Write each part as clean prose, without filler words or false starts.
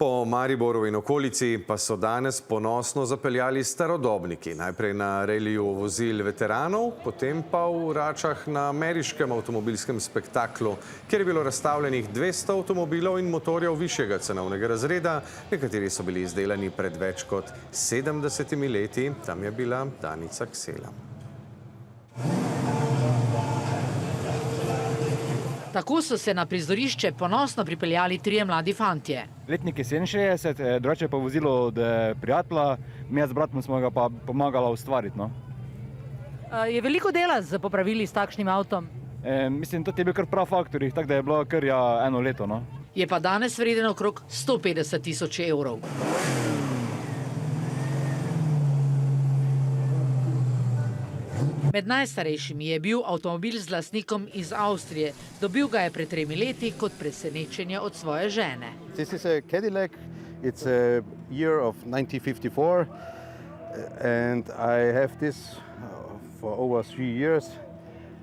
Po Mariboru in okolici pa so danes ponosno zapeljali starodobniki. Najprej na reliju vozil veteranov, potem pa v Račah na ameriškem avtomobilskem spektaklu, kjer je bilo razstavljenih 200 avtomobilov in motorjev višjega cenovnega razreda. Nekateri so bili izdelani pred več kot 70 leti. Tam je bila Danica Ksela. Tako so se na prizorišče ponosno pripeljali trije mladi fantje. Letnik je 67, drugače pa vozilo od prijatelja, mi z bratom smo ga pa pomagala ustvariti. No. Je veliko dela za popravili s takšnim avtom? Mislim, to je bil kar prav faktor, tako da je bilo kar eno leto. No. Je pa danes vreden okrog 150 tisoč evrov. Med najstarejšimi je bil avtomobil z lastnikom iz Avstrije. Dobil ga je pred 3 leti kot presenečenje od svoje žene. This is a Cadillac. It's a year of 1954 and I have this for over 3 years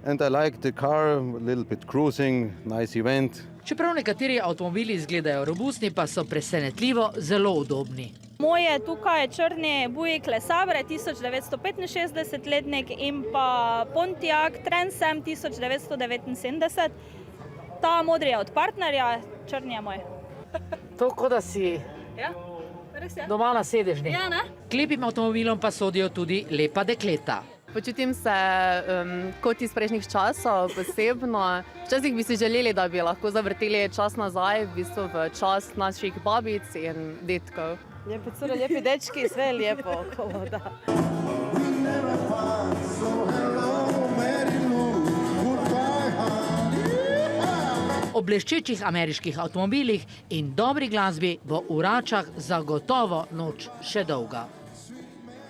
and I like the car, a little bit cruising, nice event. Čeprav nekateri avtomobili izgledajo robustni, pa so presenetljivo zelo udobni. Moj je tukaj črni Buick LeSabre 1965 letnik in pa Pontiac Transam 1979. Ta modri je od partnerja, črni je moj. To kot da si doma na sedežni. Ja, ne? K lepim avtomobilom pa sodijo tudi lepa dekleta. Počutim se kot iz prejšnjih časov, posebno. Včasih bi si želeli, da bi lahko zavrteli čas nazaj, v bistvu v čas naših babic in detkov. Lijepe cure, lijepi dečki, sve je lijepo okolo, da. O bleščečih ameriških avtomobilih in dobri glasbi bo v Račah zagotovo noč še dolga.